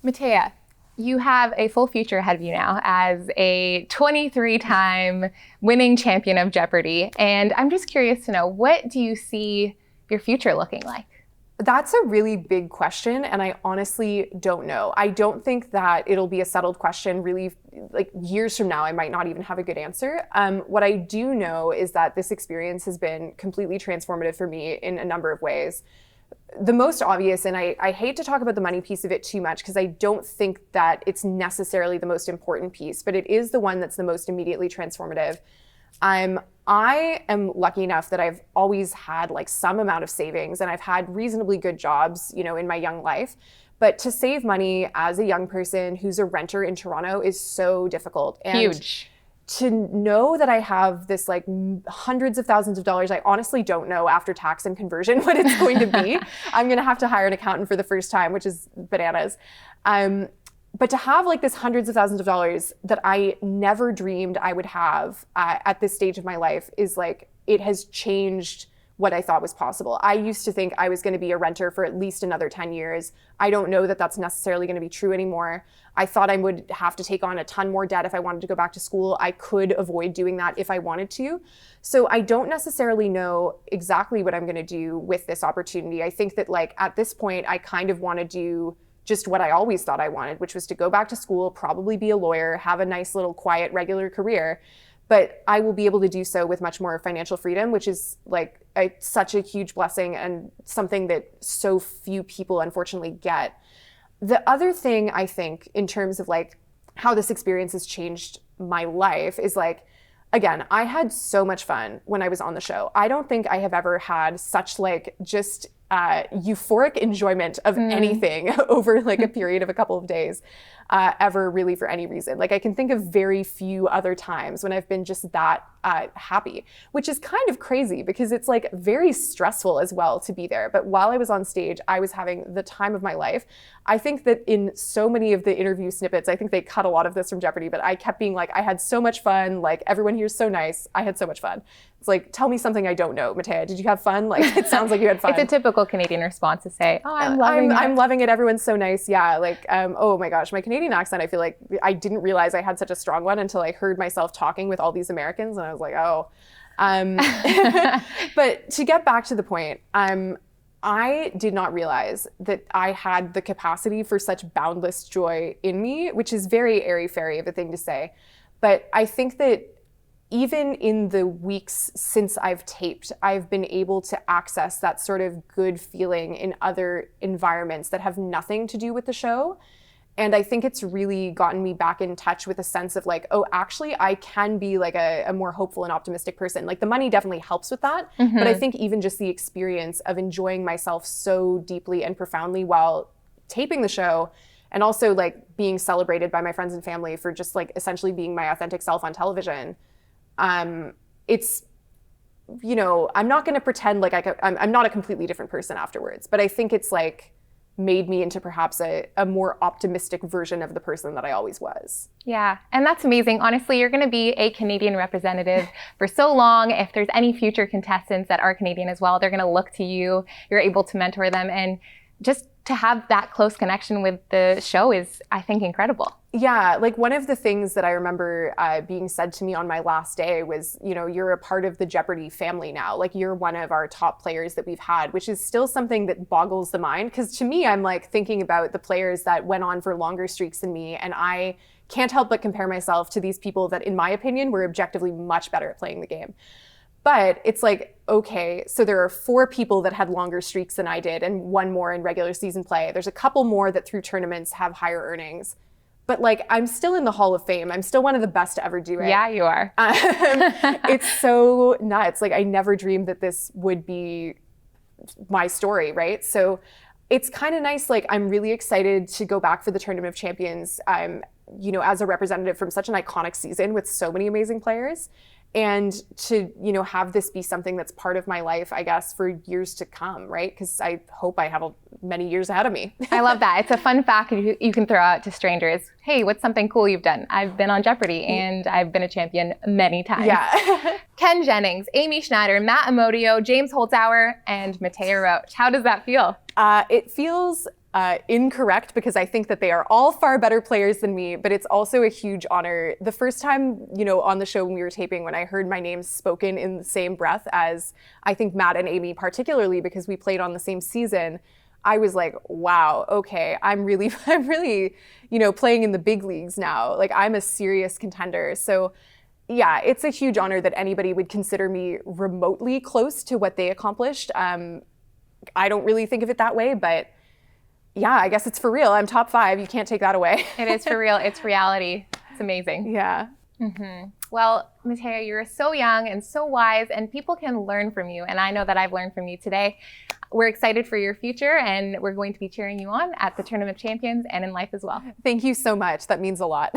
Mattea, you have a full future ahead of you now as a 23-time winning champion of Jeopardy. And I'm just curious to know, what do you see your future looking like? That's a really big question, and I honestly don't know. I don't think that it'll be a settled question really, like years from now, I might not even have a good answer. What I do know is that this experience has been completely transformative for me in a number of ways. The most obvious, and I hate to talk about the money piece of it too much because I don't think that it's necessarily the most important piece, but it is the one that's the most immediately transformative. I am lucky enough that I've always had like some amount of savings, and I've had reasonably good jobs, in my young life. But to save money as a young person who's a renter in Toronto is so difficult. And huge. To know that I have this like hundreds of thousands of dollars, I honestly don't know after tax and conversion what it's going to be. I'm going to have to hire an accountant for the first time, which is bananas. But to have like this hundreds of thousands of dollars that I never dreamed I would have at this stage of my life is like, it has changed what I thought was possible. I used to think I was going to be a renter for at least another 10 years. I don't know that that's necessarily going to be true anymore. I thought I would have to take on a ton more debt if I wanted to go back to school. I could avoid doing that if I wanted to. So I don't necessarily know exactly what I'm going to do with this opportunity. I think that like at this point, I kind of want to do just what I always thought I wanted, which was to go back to school, probably be a lawyer, have a nice little quiet, regular career. But I will be able to do so with much more financial freedom, which is like such a huge blessing and something that so few people unfortunately get. The other thing I think in terms of like how this experience has changed my life is like, again, I had so much fun when I was on the show. I don't think I have ever had such like just euphoric enjoyment of anything over like a period of a couple of days ever really for any reason. Like I can think of very few other times when I've been just that happy, which is kind of crazy because it's like very stressful as well to be there. But while I was on stage, I was having the time of my life. I think that in so many of the interview snippets, I think they cut a lot of this from Jeopardy, but I kept being like, I had so much fun. Like everyone here is so nice. I had so much fun. It's like, tell me something I don't know, Mattea. Did you have fun? Like it sounds like you had fun. It's a typical Canadian response to say, oh, I'm loving it. I'm loving it. Everyone's so nice. Yeah. Like, oh my gosh, my Canadian accent, I feel like I didn't realize I had such a strong one until I heard myself talking with all these Americans. And I was like, oh. But to get back to the point, I did not realize that I had the capacity for such boundless joy in me, which is very airy-fairy of a thing to say. But I think that even in the weeks since I've taped, I've been able to access that sort of good feeling in other environments that have nothing to do with the show. And I think it's really gotten me back in touch with a sense of like, oh, actually, I can be like a more hopeful and optimistic person. Like the money definitely helps with that. But I think even just the experience of enjoying myself so deeply and profoundly while taping the show, and also like being celebrated by my friends and family for just like essentially being my authentic self on television. It's, I'm not going to pretend like I'm not a completely different person afterwards, but I think it's like made me into perhaps a more optimistic version of the person that I always was. Yeah, and that's amazing. Honestly, you're going to be a Canadian representative for so long. If there's any future contestants that are Canadian as well, they're going to look to you. You're able to mentor them, and just to have that close connection with the show is, I think, incredible. Yeah, like one of the things that I remember being said to me on my last day was, you're a part of the Jeopardy family now. Like you're one of our top players that we've had, which is still something that boggles the mind. Because to me, I'm like thinking about the players that went on for longer streaks than me. And I can't help but compare myself to these people that, in my opinion, were objectively much better at playing the game. But it's like, okay, so there are 4 people that had longer streaks than I did and 1 more in regular season play. There's a couple more that through tournaments have higher earnings. But like, I'm still in the Hall of Fame. I'm still one of the best to ever do it. Yeah, you are. It's so nuts. Like I never dreamed that this would be my story, right? So it's kind of nice. Like I'm really excited to go back for the Tournament of Champions, as a representative from such an iconic season with so many amazing players. And to, have this be something that's part of my life, I guess, for years to come, right? Because I hope I have many years ahead of me. I love that. It's a fun fact you can throw out to strangers. Hey, what's something cool you've done? I've been on Jeopardy and I've been a champion many times. Yeah. Ken Jennings, Amy Schneider, Matt Amodio, James Holzhauer, and Mattea Roach. How does that feel? It feels incorrect because I think that they are all far better players than me, but it's also a huge honor. The first time, on the show when we were taping, when I heard my name spoken in the same breath as I think Matt and Amy, particularly because we played on the same season, I was like, wow, okay, I'm really, playing in the big leagues now. Like, I'm a serious contender. So yeah, it's a huge honor that anybody would consider me remotely close to what they accomplished. I don't really think of it that way, but yeah, I guess it's for real. I'm top 5. You can't take that away. It is for real. It's reality. It's amazing. Yeah. Mm-hmm. Well, Mattea, you're so young and so wise, and people can learn from you. And I know that I've learned from you today. We're excited for your future, and we're going to be cheering you on at the Tournament of Champions and in life as well. Thank you so much. That means a lot.